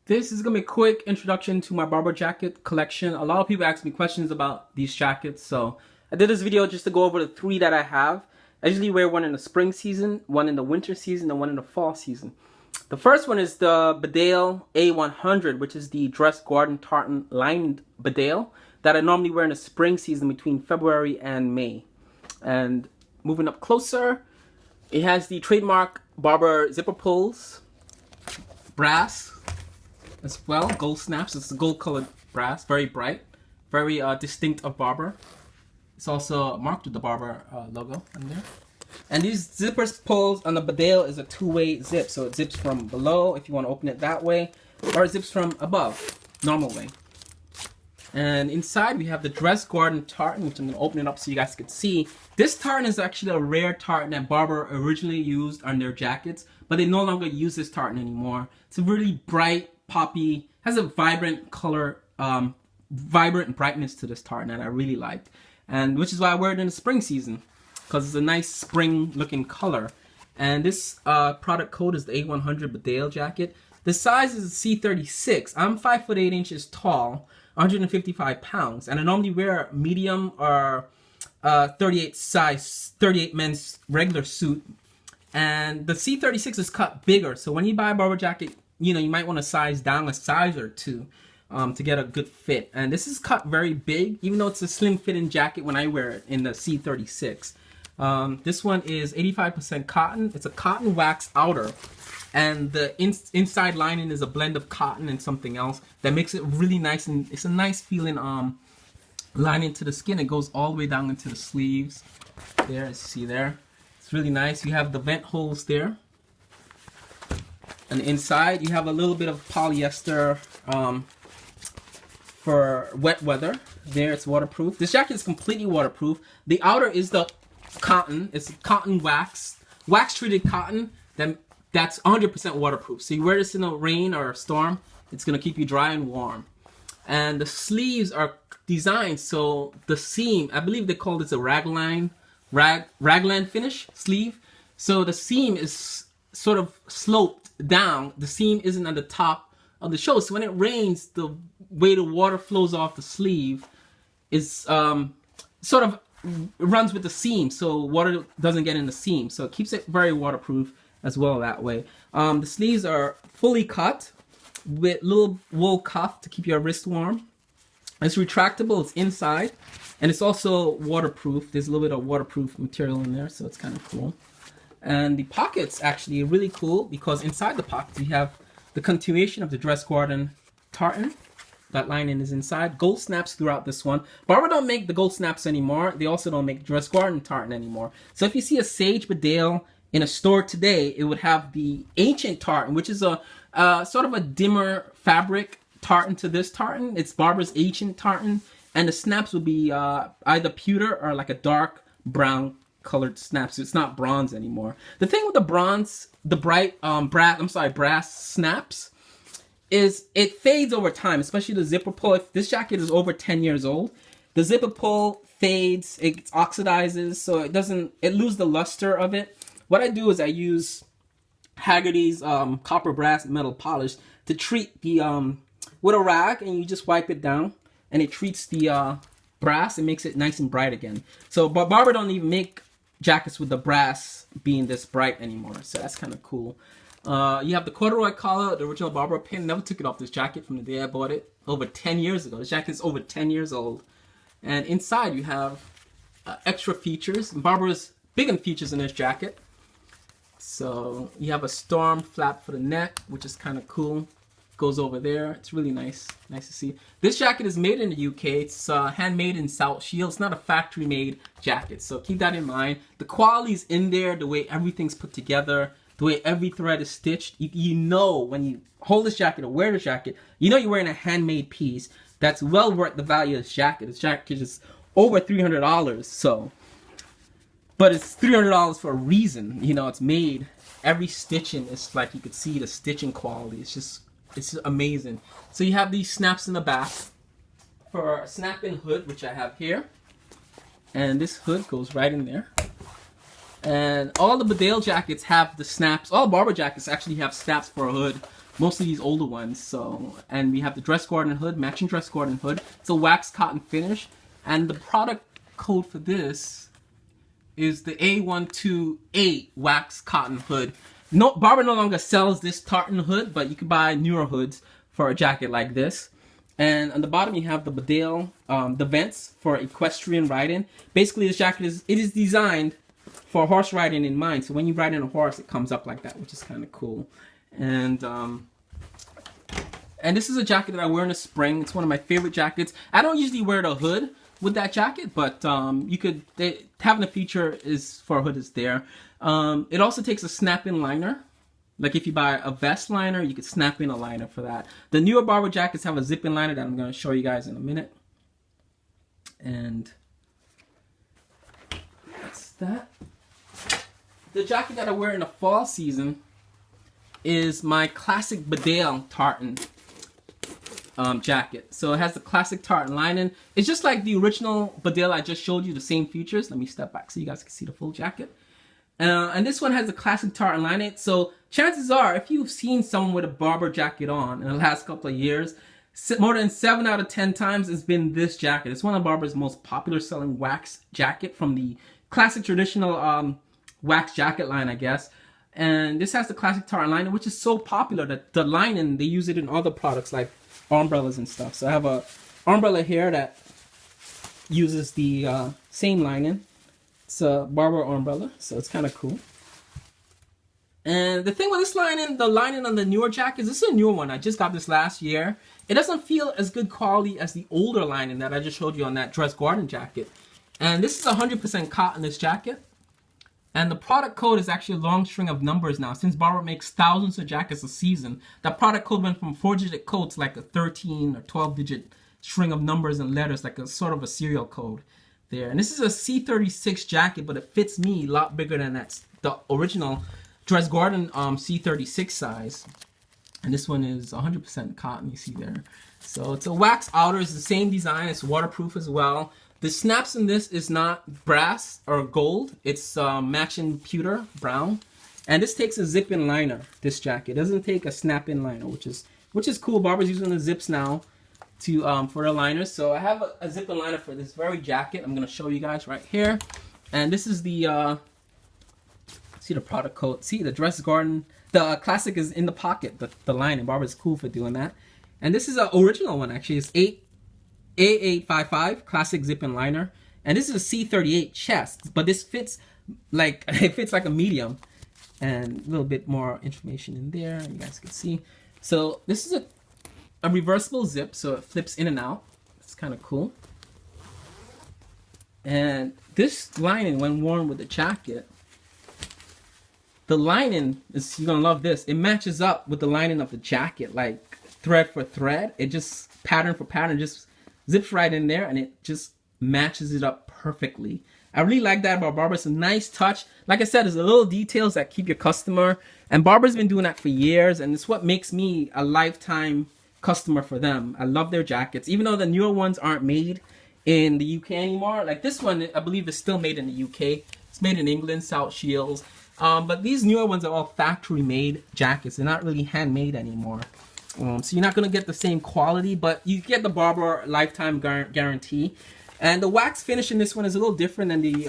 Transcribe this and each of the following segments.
This is gonna be a quick introduction to my Barbour jacket collection. A lot of people ask me questions about these jackets, so I did this video just to go over the three that I have. I usually wear one in the spring season, one in the winter season, and one in the fall season. The first one is the Bedale I100, which is the dress garden tartan lined Bedale that I normally wear in the spring season between February and May. And moving up closer, it has the trademark Barbour zipper pulls, brass as well, gold snaps. It's a gold colored brass, very bright, very distinct of Barbour. It's also marked with the Barbour logo in there. And these zippers pulls on the Bedale is a two-way zip, so it zips from below if you want to open it that way, or it zips from above, normal way. And inside we have the dress garden tartan, which I'm going to open it up so you guys can see. This tartan is actually a rare tartan that Barbour originally used on their jackets, but they no longer use this tartan anymore. It's a really bright, poppy, has a vibrant color, vibrant brightness to this tartan that I really like. And which is why I wear it in the spring season, because it's a nice spring looking color. And this product code is the A100 Bedale jacket. The size is C36. I'm 5'8" tall, 155 pounds, and I normally wear medium or 38 men's regular suit. And the C36 is cut bigger, so when you buy a Barbour jacket, you know, you might want to size down a size or two to get a good fit. And this is cut very big, even though it's a slim fitting jacket when I wear it in the C36. This one is 85% cotton. It's a cotton wax outer, and the inside lining is a blend of cotton and something else that makes it really nice, and it's a nice feeling lining to the skin. It goes all the way down into the sleeves. There, you see there. It's really nice. You have the vent holes there. And inside you have a little bit of polyester for wet weather. There, it's waterproof. This jacket is completely waterproof. The outer is the cotton. It's cotton wax treated cotton that's 100% waterproof. So you wear this in a rain or a storm, it's gonna keep you dry and warm. And the sleeves are designed so the seam, I believe they call this a raglan finish sleeve. So the seam is sort of sloped down. The seam isn't at the top of the shoulder. So when it rains, the way the water flows off the sleeve is sort of runs with the seam, so water doesn't get in the seam. So it keeps it very waterproof as well that way. The sleeves are fully cut with little wool cuff to keep your wrist warm. It's retractable, it's inside, and it's also waterproof. There's a little bit of waterproof material in there, so it's kind of cool. And the pockets actually are really cool because inside the pockets you have the continuation of the dress garden tartan. That lining is inside. Gold snaps throughout this one. Barbour don't make the gold snaps anymore. They also don't make dress garden tartan anymore. So if you see a sage Bedale in a store today, it would have the ancient tartan, which is a sort of a dimmer fabric tartan to this tartan. It's Barbour's ancient tartan, and the snaps would be either pewter or like a dark brown colored snaps. It's not bronze anymore. The thing with the bright brass snaps is it fades over time, especially the zipper pull. If this jacket is over 10 years old, the zipper pull fades, it oxidizes, so it loses the luster of it. What I do is I use Haggerty's copper brass metal polish to treat the with a rag, and you just wipe it down and it treats the brass and makes it nice and bright again. So but Barbour don't even make jackets with the brass being this bright anymore, so that's kind of cool. You have the corduroy collar, the original Barbour pin. Never took it off this jacket from the day I bought it over 10 years ago. This jacket is over 10 years old. And inside you have extra features. Barbour is big on features in this jacket. So you have a storm flap for the neck, which is kind of cool. Goes over there. It's really nice to see. This jacket is made in the UK. It's handmade in South Shield. It's not a factory made jacket, so keep that in mind. The quality's in there, the way everything's put together, the way every thread is stitched. You know when you hold this jacket or wear this jacket, you know you're wearing a handmade piece that's well worth the value of this jacket. This jacket is over $300, so. But it's $300 for a reason. You know, it's made, every stitching is like, you could see the stitching quality. It's amazing. So you have these snaps in the back for a snap-in hood, which I have here. And this hood goes right in there. And all the Bedale jackets have the snaps. All Barbour jackets actually have snaps for a hood. mostly these older ones. So, and we have the dress garden hood, matching dress garden hood. It's a wax cotton finish, and the product code for this is the A128 wax cotton hood. No, Barbour no longer sells this tartan hood, but you can buy newer hoods for a jacket like this. And on the bottom you have the Bedale, the vents for equestrian riding. Basically, this jacket is designed for horse riding in mind. So when you ride in a horse, it comes up like that, which is kind of cool. And this is a jacket that I wear in the spring. It's one of my favorite jackets. I don't usually wear the hood with that jacket, but having a feature is for a hood is there. It also takes a snap-in liner. Like if you buy a vest liner, you could snap in a liner for that. The newer Barbour jackets have a zip-in liner that I'm going to show you guys in a minute. And that's that. The jacket that I wear in the fall season is my classic Bedale tartan jacket. So it has the classic tartan lining. It's just like the original Bedale I just showed you, the same features. Let me step back so you guys can see the full jacket. And this one has the classic tartan lining. So chances are, if you've seen someone with a Barbour jacket on in the last couple of years, more than 7 out of 10 times it's been this jacket. It's one of Barbour's most popular selling wax jacket from the classic traditional wax jacket line, I guess. And this has the classic tartan lining, which is so popular that the lining, they use it in other products like umbrellas and stuff. So I have a umbrella here that uses the same lining. It's a Barbour umbrella, so it's kind of cool. And the thing with this lining, the lining on the newer jackets, this is a newer one. I just got this last year. It doesn't feel as good quality as the older lining that I just showed you on that dress garden jacket. And this is 100% cotton, this jacket. And the product code is actually a long string of numbers now. Since Barbour makes thousands of jackets a season, that product code went from 4-digit codes like a 13 or 12-digit string of numbers and letters, like a sort of a serial code there. And this is a C36 jacket, but it fits me a lot bigger than the original dress garden C36 size. And this one is 100% cotton, you see there. So it's a wax outer. It's the same design. It's waterproof as well. The snaps in this is not brass or gold. It's matching pewter brown. And this takes a zip-in liner, this jacket. It doesn't take a snap-in liner, which is cool. Barbour's using the zips now to for the liners. So I have a zip-in liner for this very jacket. I'm going to show you guys right here. And this is the, see the product code. See the dress garden. The classic is in the pocket, the lining. Barbour's cool for doing that. And this is an original one, actually. It's A855 classic zip-in liner. And this is a C38 chest, but this fits like, it fits like a medium. And a little bit more information in there, you guys can see. So this is a reversible zip, so it flips in and out. It's kind of cool. And this lining, when worn with the jacket, the lining is, you're gonna love this. It matches up with the lining of the jacket, like thread for thread. It just pattern for pattern just zips right in there, and it just matches it up perfectly. I really like that about Barbour. It's a nice touch. Like I said, there's the little details that keep your customer. And Barbour's been doing that for years, and it's what makes me a lifetime customer for them. I love their jackets. Even though the newer ones aren't made in the UK anymore. Like this one, I believe is still made in the UK. It's made in England, South Shields. But these newer ones are all factory-made jackets. They're not really handmade anymore. So you're not going to get the same quality, but you get the Barbour lifetime guarantee. And the wax finish in this one is a little different than the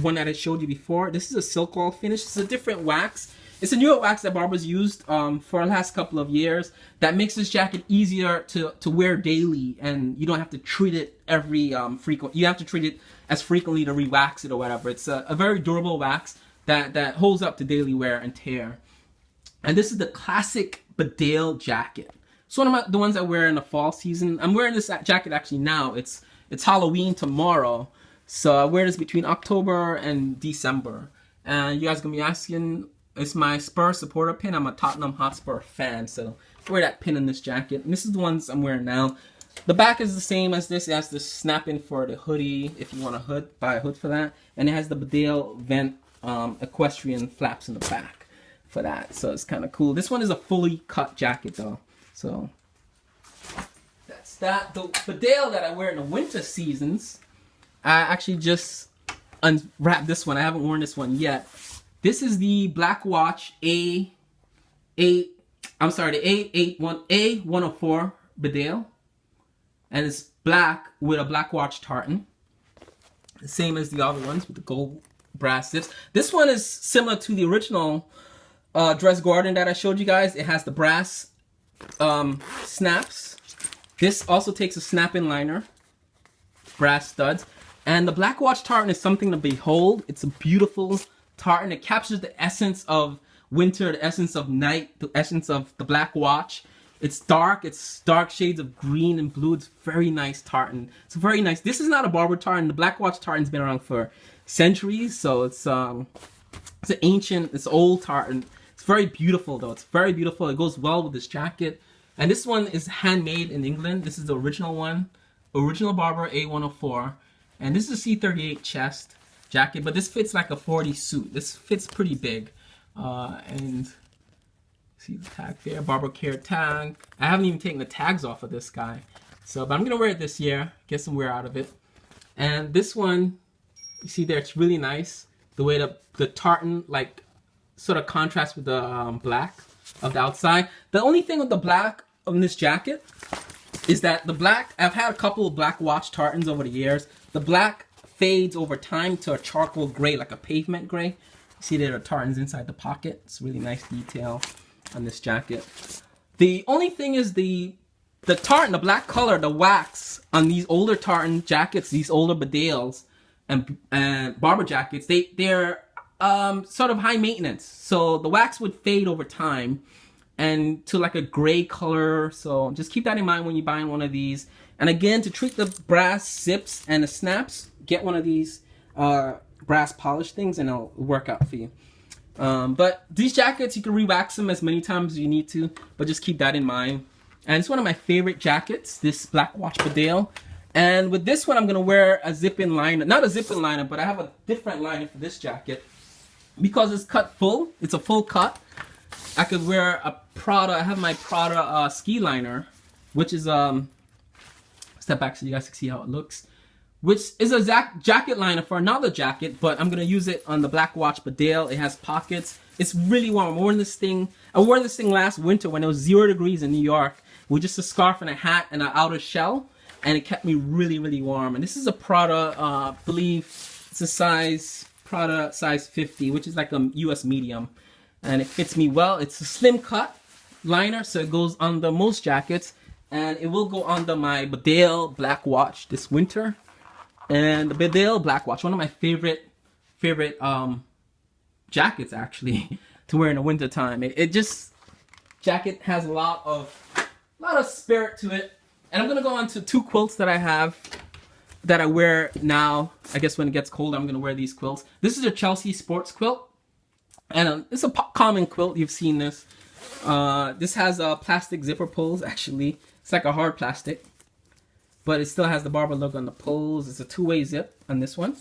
one that I showed you before. This is a silk oil finish. It's a different wax. It's a newer wax that Barbour's used for the last couple of years that makes this jacket easier to wear daily, and you don't have to treat it every frequent. You have to treat it as frequently to re-wax it or whatever. It's a very durable wax that holds up to daily wear and tear. And this is the classic Bedale jacket. It's one of the ones I wear in the fall season. I'm wearing this jacket actually now. It's Halloween tomorrow, so I wear this between October and December. And you guys gonna be asking, it's my Spurs supporter pin. I'm a Tottenham Hotspur fan, so I wear that pin in this jacket. And this is the ones I'm wearing now. The back is the same as this. It has the snap-in for the hoodie, if you want a hood, buy a hood for that. And it has the Bedale vent equestrian flaps in the back for that. So it's kind of cool. This one is a fully cut jacket though. So that's that. The Bedale that I wear in the winter seasons, I actually just unwrapped this one. I haven't worn this one yet. This is the Black Watch A8 I'm sorry, the A104 Bedale, and it's black with a black watch tartan, the same as the other ones with the gold brass zips. This one is similar to the original dress garden that I showed you guys. It has the brass snaps. This also takes a snap-in liner, brass studs, and the black watch tartan is something to behold. It's a beautiful tartan. It captures the essence of winter, the essence of night, the essence of the black watch. It's dark shades of green and blue. It's very nice tartan. It's very nice. This is not a Barbour tartan. The black watch tartan's been around for centuries, so it's an ancient, it's old tartan. It's very beautiful though. It's very beautiful. It goes well with this jacket. And this one is handmade in England. This is the original one. Original Barbour A104. And this is a C38 chest jacket, but this fits like a 40 suit. This fits pretty big. And see the tag there, Barbour Care tag. I haven't even taken the tags off of this guy. So, but I'm gonna wear it this year, get some wear out of it. And this one, you see there, it's really nice. The way the tartan like sort of contrasts with the black of the outside. The only thing with the black on this jacket is that the black, I've had a couple of black watch tartans over the years. The black fades over time to a charcoal gray, like a pavement gray. You see there are tartans inside the pocket. It's really nice detail on this jacket. The only thing is the tartan, the black color, the wax on these older tartan jackets, these older Bedales and Barbour jackets, they're sort of high maintenance. So the wax would fade over time and to like a gray color. So just keep that in mind when you're buying one of these. And again, to treat the brass zips and the snaps, get one of these brass polish things and it'll work out for you. But these jackets, you can re-wax them as many times as you need to, but just keep that in mind. And it's one of my favorite jackets, this black watch Bedale. And with this one, I'm gonna wear a zip-in liner. Not a zip-in liner, but I have a different liner for this jacket. Because it's cut full, it's a full cut. I could wear a Prada, I have my Prada ski liner, which is, step back so you guys can see how it looks. Which is a jacket liner for another jacket, but I'm gonna use it on the black watch Bedale. It has pockets. It's really warm. I wore this thing last winter when it was 0 degrees in New York with just a scarf and a hat and an outer shell, and it kept me really, really warm. And this is a Prada, I believe it's a Prada size 50, which is like a US medium, and it fits me well. It's a slim cut liner, so it goes under most jackets, and it will go under my Bedale black watch this winter. And the Bedale black watch, one of my favorite jackets actually to wear in the winter time. Jacket has a lot of spirit to it. And I'm gonna go on to 2 quilts that I have that I wear now. I guess when it gets cold, I'm gonna wear these quilts. This is a Chelsea sports quilt, and it's a common quilt. You've seen this. This has plastic zipper pulls. Actually, it's like a hard plastic, but it still has the Barbour logo on the pulls. It's a 2-way zip on this one.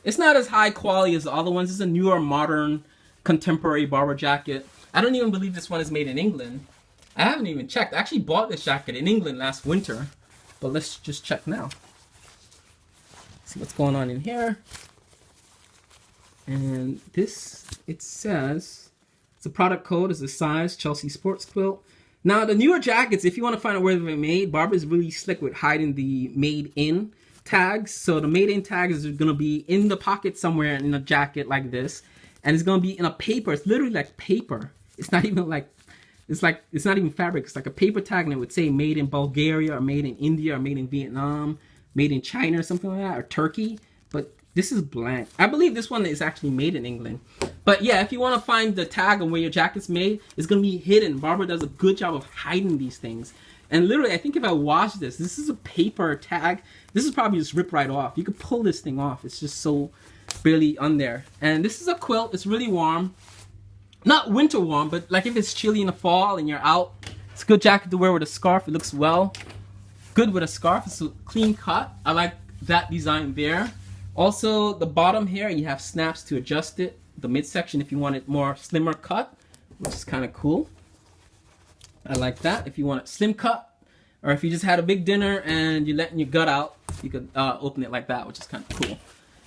It's not as high quality as the other ones. It's a newer, modern, contemporary Barbour jacket. I don't even believe this one is made in England. I haven't even checked. I actually bought this jacket in England last winter, but let's just check now. See what's going on in here. And this, it says, it's a product code, is the size, Chelsea sports quilt. Now, the newer jackets, if you want to find out where they're made, Barbour is really slick with hiding the made in tags. So the made in tags are going to be in the pocket somewhere in a jacket like this. And it's going to be in a paper. It's literally like paper. It's not even like, it's not even fabric. It's like a paper tag, and it would say made in Bulgaria or made in India or made in Vietnam, made in China or something like that, or Turkey. But this is blank. I believe this one is actually made in England. But yeah, if you want to find the tag on where your jacket's made, it's going to be hidden. Barbour does a good job of hiding these things. And literally, I think if I wash this is a paper tag. This is probably just rip right off. You could pull this thing off. It's just so barely on there. And this is a quilt. It's really warm. Not winter warm, but like if it's chilly in the fall and you're out, it's a good jacket to wear with a scarf. It looks good with a scarf. It's a clean cut. I like that design there. Also, the bottom here, you have snaps to adjust it. The midsection, if you want it more slimmer cut, which is kind of cool. I like that. If you want it slim cut, or if you just had a big dinner and you're letting your gut out, you could open it like that, which is kind of cool.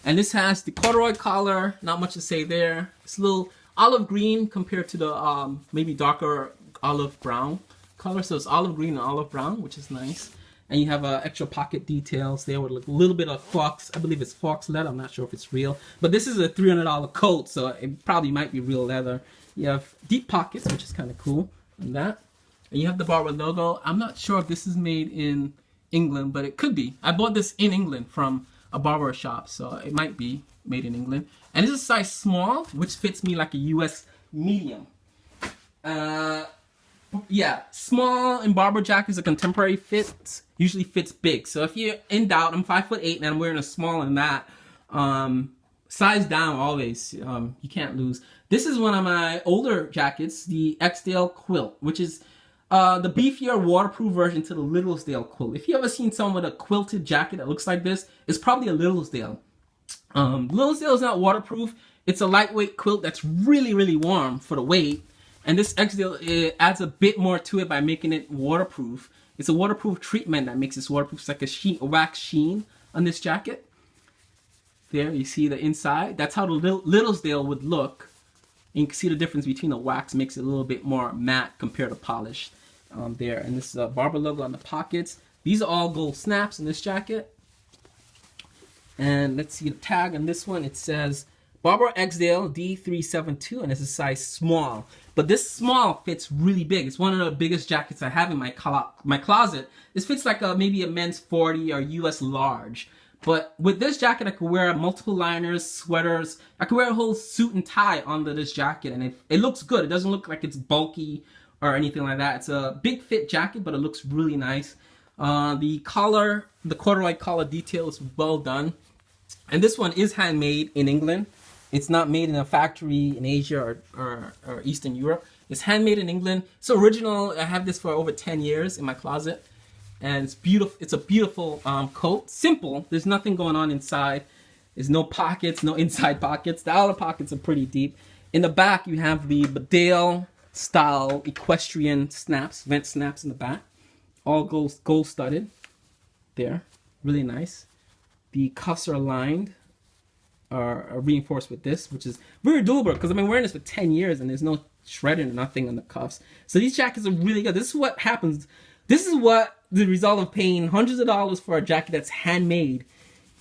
And this has the corduroy collar. Not much to say there. It's a little olive green compared to the maybe darker olive brown color. So it's olive green and olive brown, which is nice. And you have extra pocket details there with a little bit of fox. I believe it's fox leather. I'm not sure if it's real. But this is a $300 coat, so it probably might be real leather. You have deep pockets, which is kind of cool. And that. And you have the Barbour logo. I'm not sure if this is made in England, but it could be. I bought this in England from a barber shop, so it might be made in England. And it's a size small, which fits me like a US medium. Yeah, small in Barbour jackets, a contemporary fit usually fits big. So if you're in doubt, I'm 5'8" and I'm wearing a small in that. Size down always. You can't lose. This is one of my older jackets, the Xdale Quilt, which is the beefier waterproof version to the Littlesdale quilt. If you ever seen someone with a quilted jacket that looks like this, it's probably a Littlesdale. Littlesdale is not waterproof. It's a lightweight quilt that's really, really warm for the weight. And this Xdale adds a bit more to it by making it waterproof. It's a waterproof treatment that makes this waterproof. It's like a wax sheen on this jacket. There, you see the inside. That's how the Littlesdale would look. And you can see the difference between the wax makes it a little bit more matte compared to polished there. And this is a Barbour logo on the pockets. These are all gold snaps in this jacket. And let's see the tag on this one. It says Barbour Xdale D372, and it's a size small. But this small fits really big. It's one of the biggest jackets I have in my closet. This fits like maybe a men's 40 or US large. But with this jacket, I could wear multiple liners, sweaters. I could wear a whole suit and tie under this jacket, and it looks good. It doesn't look like it's bulky or anything like that. It's a big fit jacket, but it looks really nice. The collar, the corduroy collar detail is well done. And this one is handmade in England. It's not made in a factory in Asia or Eastern Europe. It's handmade in England. It's original. I have this for over 10 years in my closet. And it's beautiful. It's a beautiful coat. Simple. There's nothing going on inside. There's no pockets, no inside pockets. The outer pockets are pretty deep. In the back, you have the Bedale style equestrian snaps, vent snaps in the back. All gold studded. There. Really nice. The cuffs are aligned, are reinforced with this, which is very doable because I've been wearing this for 10 years and there's no shredding or nothing on the cuffs. So these jackets are really good. This is what happens. This is what the result of paying hundreds of dollars for a jacket that's handmade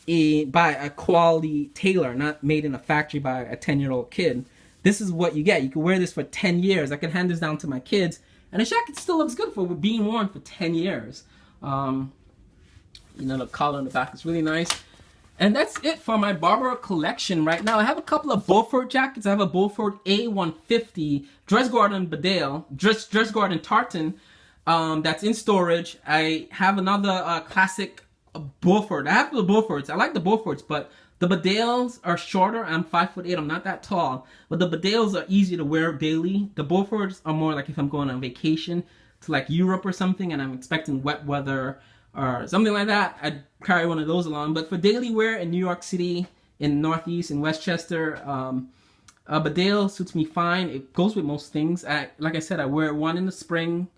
by a quality tailor, not made in a factory by a 10-year-old kid. This is what you get. You can wear this for 10 years. I can hand this down to my kids, and the jacket still looks good for being worn for 10 years. You know, the collar on the back is really nice. And that's it for my Barbour collection right now. I have a couple of Beaufort jackets. I have a Beaufort A150 dress garden Bedale, dress garden tartan. That's in storage. I have another classic Beaufort. I have the Beauforts. I like the Beauforts, but the Bedales are shorter. I'm 5'8". I'm not that tall, but the Bedales are easy to wear daily. The Beauforts are more like if I'm going on vacation to like Europe or something, and I'm expecting wet weather or something like that. I'd carry one of those along. But for daily wear in New York City, in Northeast, in Westchester, a Bedale suits me fine. It goes with most things. Like I said, I wear one in the spring,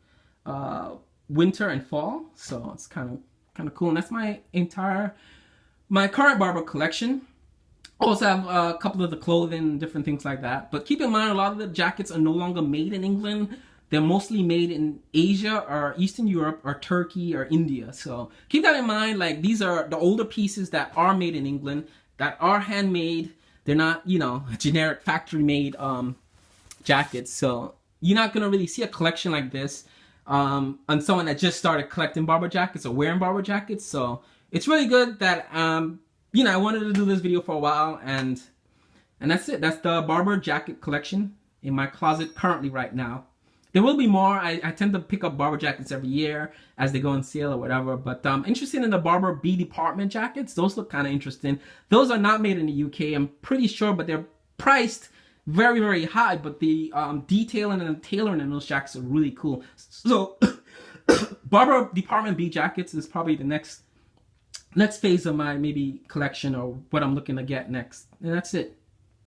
winter and fall, so it's kind of cool. And that's my current Barbour collection. Also have a couple of the clothing, different things like that. But keep in mind, a lot of the jackets are no longer made in England. They're mostly made in Asia or Eastern Europe or Turkey or India. So keep that in mind. Like, these are the older pieces that are made in England, that are handmade. They're not, you know, generic factory-made jackets. So you're not going to really see a collection like this on someone that just started collecting Barbour jackets or wearing Barbour jackets. So it's really good that, you know, I wanted to do this video for a while, and that's it. That's the Barbour jacket collection in my closet currently right now. There will be more. I tend to pick up Barbour jackets every year as they go on sale or whatever. But I'm interested in the Barbour B department jackets. Those look kind of interesting. Those are not made in the UK, I'm pretty sure, but they're priced very, very high. But the detailing and the tailoring in those jackets are really cool. So Barbour department B jackets is probably the next phase of my maybe collection or what I'm looking to get next. And that's it.